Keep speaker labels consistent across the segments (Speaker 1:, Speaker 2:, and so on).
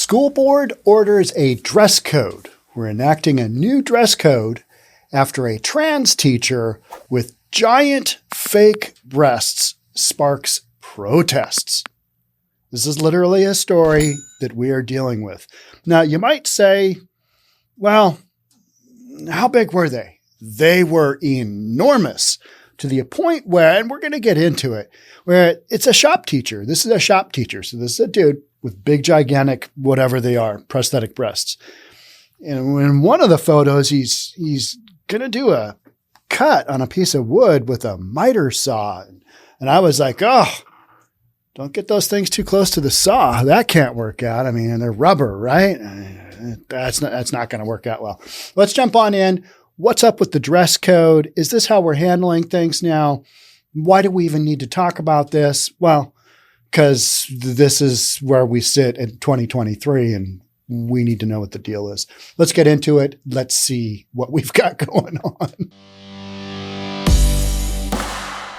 Speaker 1: School board orders a dress code. We're enacting a new dress code after a trans teacher with giant fake breasts sparks protests. This is literally a story that we are dealing with. Now, you might say, well, how big were they? They were enormous to the point where, and we're going to get into it, where it's a shop teacher. This is a shop teacher. So this is a dude with big, gigantic, whatever they are, prosthetic breasts. And in one of the photos, he's going to do a cut on a piece of wood with a miter saw. And I was like, oh, don't get those things too close to the saw. That can't work out. I mean, they're rubber, right? That's not going to work out well. Let's jump on in. What's up with the dress code? Is this how we're handling things now? Why do we even need to talk about this? Well, because this is where we sit in 2023 and we need to know what the deal is. Let's get into it. Let's see what we've got going on.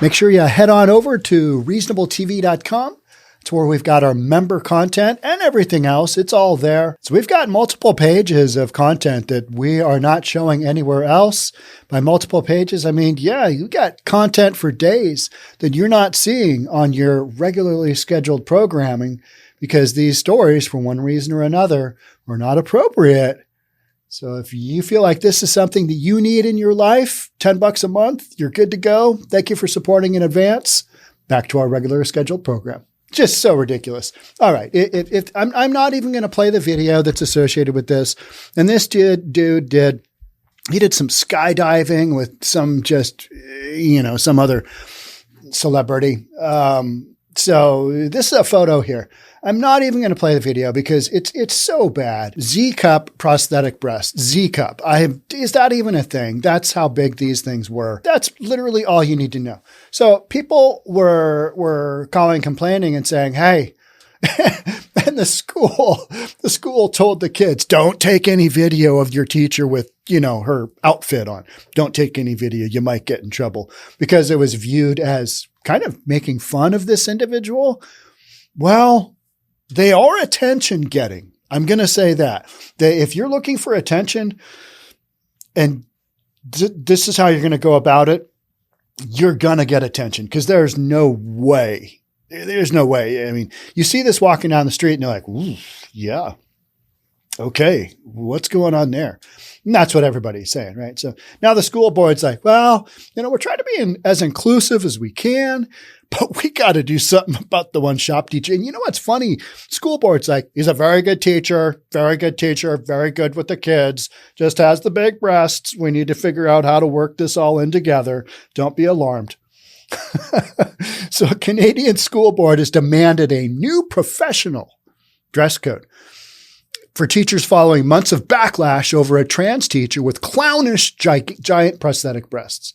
Speaker 1: Make sure you head on over to reasonabletv.com. It's where we've got our member content and everything else. It's all there. So we've got multiple pages of content that we are not showing anywhere else. By multiple pages, I mean, yeah, you got content for days that you're not seeing on your regularly scheduled programming because these stories, for one reason or another, are not appropriate. So if you feel like this is something that you need in your life, $10 a month, you're good to go. Thank you for supporting in advance. Back to our regular scheduled program. Just so ridiculous. All right. I'm not even going to play the video that's associated with this. And this dude did some skydiving with some some other celebrity. So this is a photo here. I'm not even going to play the video because it's so bad. Z-cup prosthetic breast. Z-cup. Is that even a thing? That's how big these things were. That's literally all you need to know. So people were calling, complaining and saying, hey, and the school told the kids, don't take any video of your teacher with, her outfit on. Don't take any video. You might get in trouble because it was viewed as kind of making fun of this individual. Well, they are attention getting. I'm going to say that. If you're looking for attention and this is how you're going to go about it, you're going to get attention because there's no way. There's no way. I mean, you see this walking down the street and you're like, ooh, yeah. Okay. What's going on there? And that's what everybody's saying, right? So now the school board's like, well, we're trying to be as inclusive as we can, but we got to do something about the one shop teacher. And you know what's funny? School board's like, he's a very good teacher, very good with the kids, just has the big breasts. We need to figure out how to work this all in together. Don't be alarmed. So a Canadian school board has demanded a new professional dress code for teachers following months of backlash over a trans teacher with clownish giant prosthetic breasts.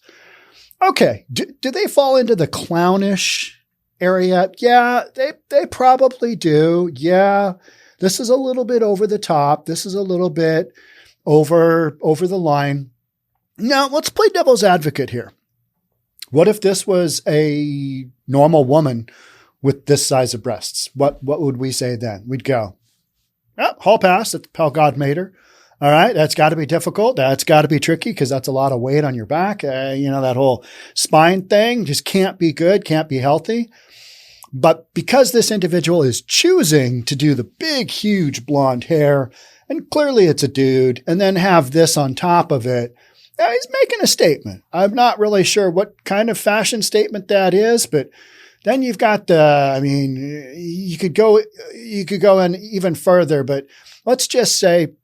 Speaker 1: Okay, do they fall into the clownish area? Yeah, they probably do. Yeah, this is a little bit over the top. This is a little bit over the line. Now, let's play devil's advocate here. What if this was a normal woman with this size of breasts? What would we say then? We'd go, oh, hall pass. That's how God made her. All right. That's got to be difficult. That's got to be tricky because that's a lot of weight on your back. That whole spine thing just can't be good, can't be healthy. But because this individual is choosing to do the big, huge blonde hair, and clearly it's a dude, and then have this on top of it, he's making a statement. I'm not really sure what kind of fashion statement that is, but then you've got you could go in even further, but let's just say,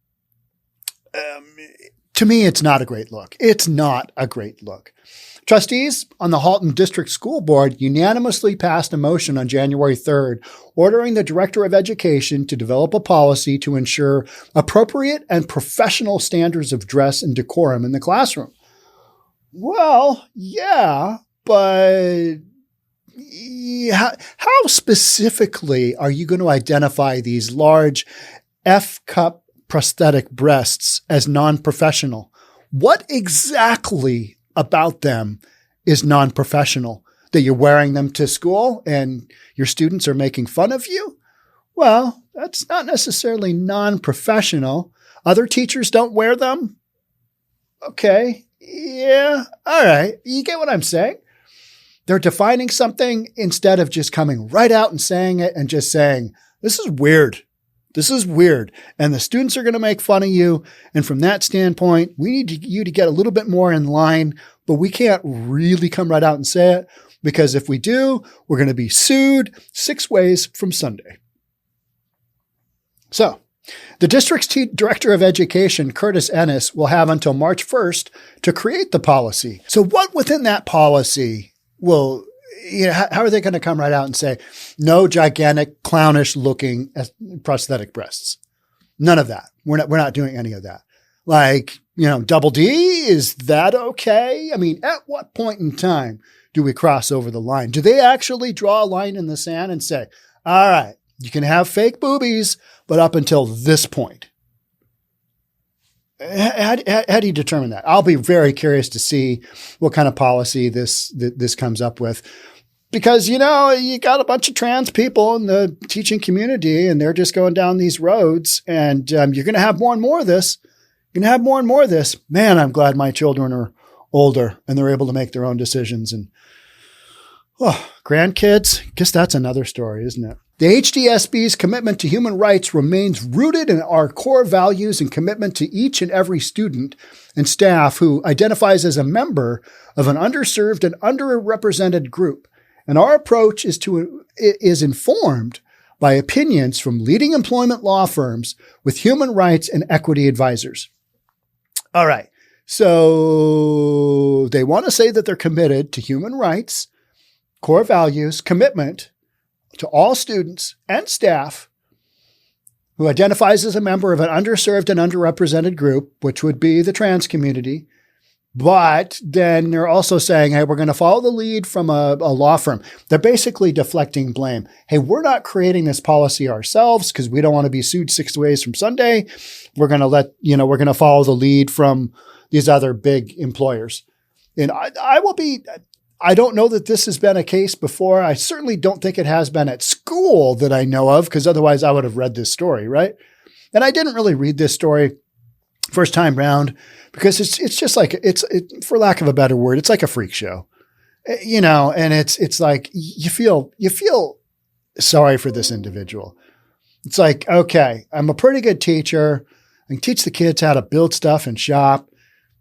Speaker 1: to me, it's not a great look. It's not a great look. Trustees on the Halton District School Board unanimously passed a motion on January 3rd, ordering the Director of Education to develop a policy to ensure appropriate and professional standards of dress and decorum in the classroom. Well, yeah, but how specifically are you going to identify these large F-cup prosthetic breasts as non-professional? What exactly about them is non-professional? That you're wearing them to school and your students are making fun of you? Well, That's not necessarily non-professional. Other teachers don't wear them. Okay. Yeah. All right. You get what I'm saying? They're defining something instead of just coming right out and saying it and just saying, this is weird. This is weird. And the students are going to make fun of you. And from that standpoint, we need you to get a little bit more in line, but we can't really come right out and say it because if we do, we're going to be sued 6 ways from Sunday. So the district's director of education, Curtis Ennis, will have until March 1st to create the policy. So what within that policy will, how are they going to come right out and say, no gigantic clownish looking prosthetic breasts? None of that. We're not doing any of that. Like, double D, is that okay? I mean, at what point in time do we cross over the line? Do they actually draw a line in the sand and say, all right, you can have fake boobies, but up until this point? How do you determine that? I'll be very curious to see what kind of policy this comes up with. Because, you got a bunch of trans people in the teaching community and they're just going down these roads and you're going to have more and more of this. You're going to have more and more of this. Man, I'm glad my children are older and they're able to make their own decisions. And grandkids, I guess that's another story, isn't it? The HDSB's commitment to human rights remains rooted in our core values and commitment to each and every student and staff who identifies as a member of an underserved and underrepresented group. And our approach is informed by opinions from leading employment law firms with human rights and equity advisors. All right. So they want to say that they're committed to human rights, core values, commitment to all students and staff who identifies as a member of an underserved and underrepresented group, which would be the trans community. But then they're also saying, hey, we're going to follow the lead from a law firm. They're basically deflecting blame. Hey, we're not creating this policy ourselves because we don't want to be sued 6 ways from Sunday. We're going to we're going to follow the lead from these other big employers. And I don't know that this has been a case before. I certainly don't think it has been at school that I know of, because otherwise I would have read this story, right? And I didn't really read this story first time round because it's just like, for lack of a better word, it's like a freak show, and it's like, you feel sorry for this individual. It's like, okay, I'm a pretty good teacher. I can teach the kids how to build stuff and shop,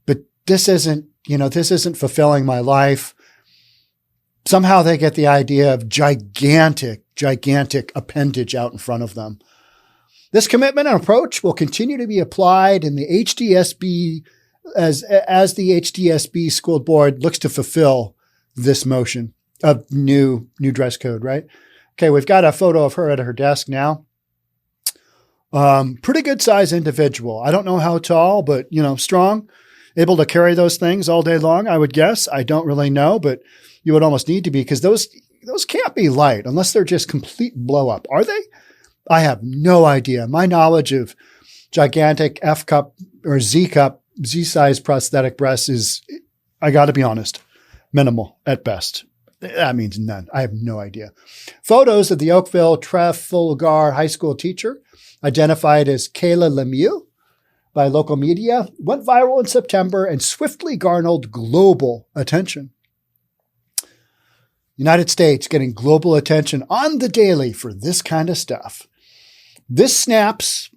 Speaker 1: but this isn't fulfilling my life. Somehow they get the idea of gigantic appendage out in front of them. This commitment and approach will continue to be applied in the HDSB as the HDSB School Board looks to fulfill this motion of new dress code, right? Okay, we've got a photo of her at her desk now. Pretty good size individual. I don't know how tall, but strong, able to carry those things all day long, I would guess. I don't really know, but you would almost need to be, because those can't be light unless they're just complete blow up. Are they? I have no idea. My knowledge of gigantic F cup or Z cup, Z size prosthetic breasts is, I got to be honest, minimal at best. That means none. I have no idea. Photos of the Oakville Trafalgar High School teacher, identified as Kayla Lemieux by local media, went viral in September and swiftly garnered global attention. United States getting global attention on the daily for this kind of stuff. These snaps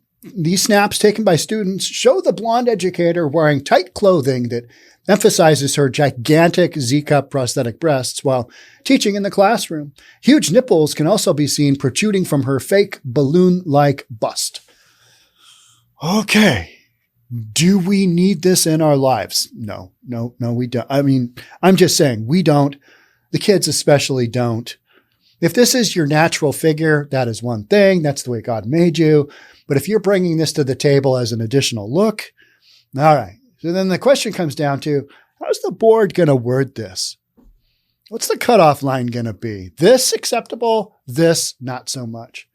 Speaker 1: taken by students show the blonde educator wearing tight clothing that emphasizes her gigantic Z-cup prosthetic breasts while teaching in the classroom. Huge nipples can also be seen protruding from her fake balloon-like bust. Okay. Do we need this in our lives? No, we don't. I mean, I'm just saying we don't. The kids especially don't. If this is your natural figure, that is one thing. That's the way God made you. But if you're bringing this to the table as an additional look, all right. So then the question comes down to, how's the board going to word this? What's the cutoff line going to be? This acceptable, this not so much.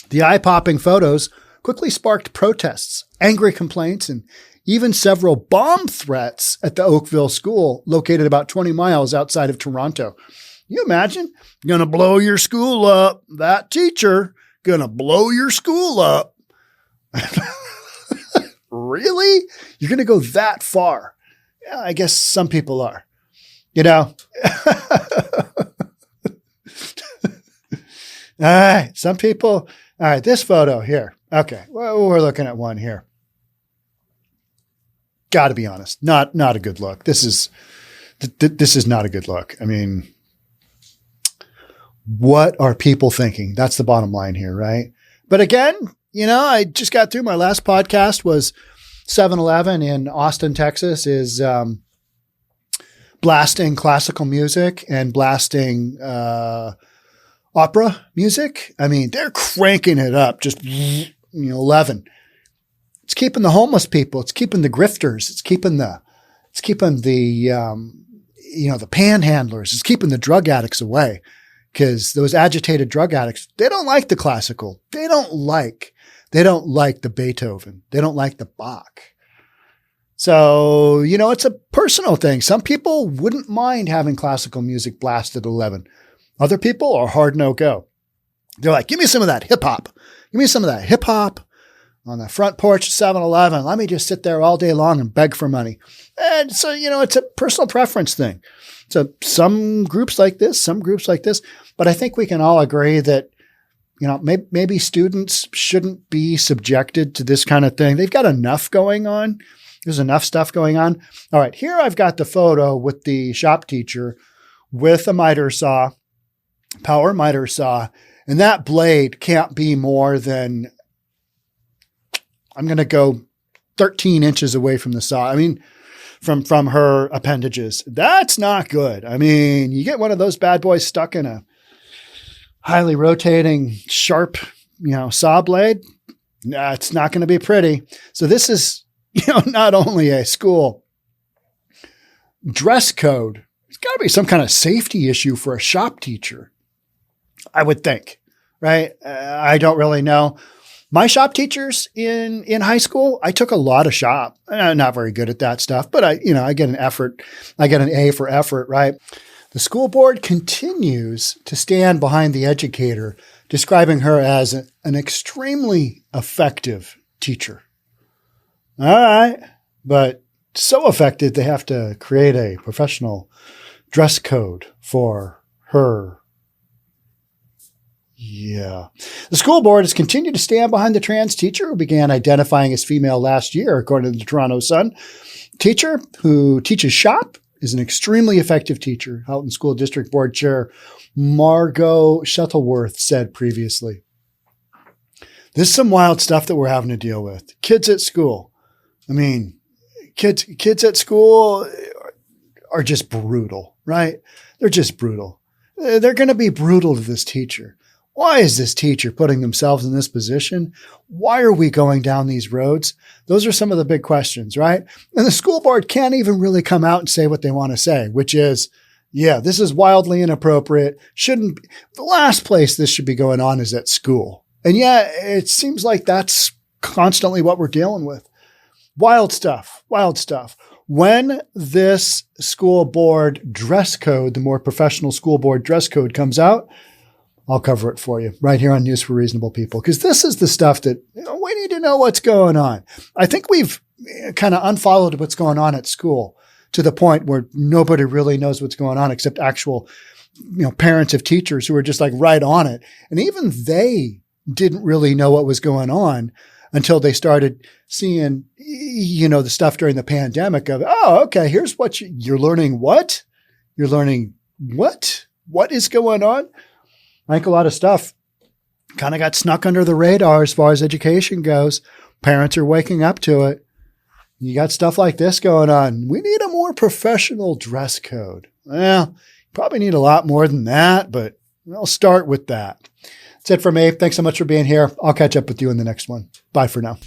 Speaker 1: The eye-popping photos quickly sparked protests, angry complaints, and even several bomb threats at the Oakville school, located about 20 miles outside of Toronto. Can you imagine? You're going to blow your school up. That teacher gonna blow your school up. Really? You're going to go that far? Yeah, I guess some people are, All right. Some people. All right. This photo here. Okay. Well, we're looking at one here. Got to be honest. Not a good look. This is not a good look. I mean, what are people thinking? That's the bottom line here, right? But again, I just got through my last podcast was 7-Eleven in Austin, Texas is blasting classical music and blasting opera music. I mean, they're cranking it up, just 11. It's keeping the homeless people. It's keeping the grifters. It's keeping the the panhandlers. It's keeping the drug addicts away because those agitated drug addicts, they don't like the classical. They don't like the Beethoven. They don't like the Bach. So, it's a personal thing. Some people wouldn't mind having classical music blasted at 11. Other people are hard no-go. They're like, give me some of that hip-hop. Give me some of that hip-hop on the front porch of 7-Eleven. Let me just sit there all day long and beg for money. And so, it's a personal preference thing. So some groups like this, but I think we can all agree that maybe students shouldn't be subjected to this kind of thing. They've got enough going on. There's enough stuff going on. All right, here I've got the photo with the shop teacher with a miter saw, power miter saw, and that blade can't be more than, I'm going to go 13 inches away from the saw. I mean, from her appendages. That's not good. I mean, you get one of those bad boys stuck in a highly rotating, sharp, saw blade. It's not going to be pretty. So this is, not only a school dress code. It's got to be some kind of safety issue for a shop teacher, I would think, right? I don't really know. My shop teachers in high school, I took a lot of shop. I'm not very good at that stuff, but I get an effort. I get an A for effort, right? The school board continues to stand behind the educator, describing her as an extremely effective teacher. All right, but so effective they have to create a professional dress code for her. Yeah. The school board has continued to stand behind the trans teacher who began identifying as female last year, according to the Toronto Sun. Teacher who teaches shop is an extremely effective teacher, Halton School District Board Chair Margot Shuttleworth said previously. This is some wild stuff that we're having to deal with. Kids at school. I mean, kids at school are just brutal, right? They're just brutal. They're going to be brutal to this teacher. Why is this teacher putting themselves in this position? Why are we going down these roads? Those are some of the big questions, right? And the school board can't even really come out and say what they want to say, which is, yeah, this is wildly inappropriate. The last place this should be going on is at school. And yeah, it seems like that's constantly what we're dealing with. Wild stuff. When this school board dress code, the more professional school board dress code comes out, I'll cover it for you right here on News for Reasonable People, because this is the stuff that we need to know what's going on. I think we've kind of unfollowed what's going on at school to the point where nobody really knows what's going on except actual, parents of teachers who are just like right on it. And even they didn't really know what was going on until they started seeing, the stuff during the pandemic of, oh, okay, here's what you're learning. What? You're learning what? What is going on? I think a lot of stuff kind of got snuck under the radar as far as education goes. Parents are waking up to it. You got stuff like this going on. We need a more professional dress code. Well, probably need a lot more than that, but I'll start with that. That's it for me. Thanks so much for being here. I'll catch up with you in the next one. Bye for now.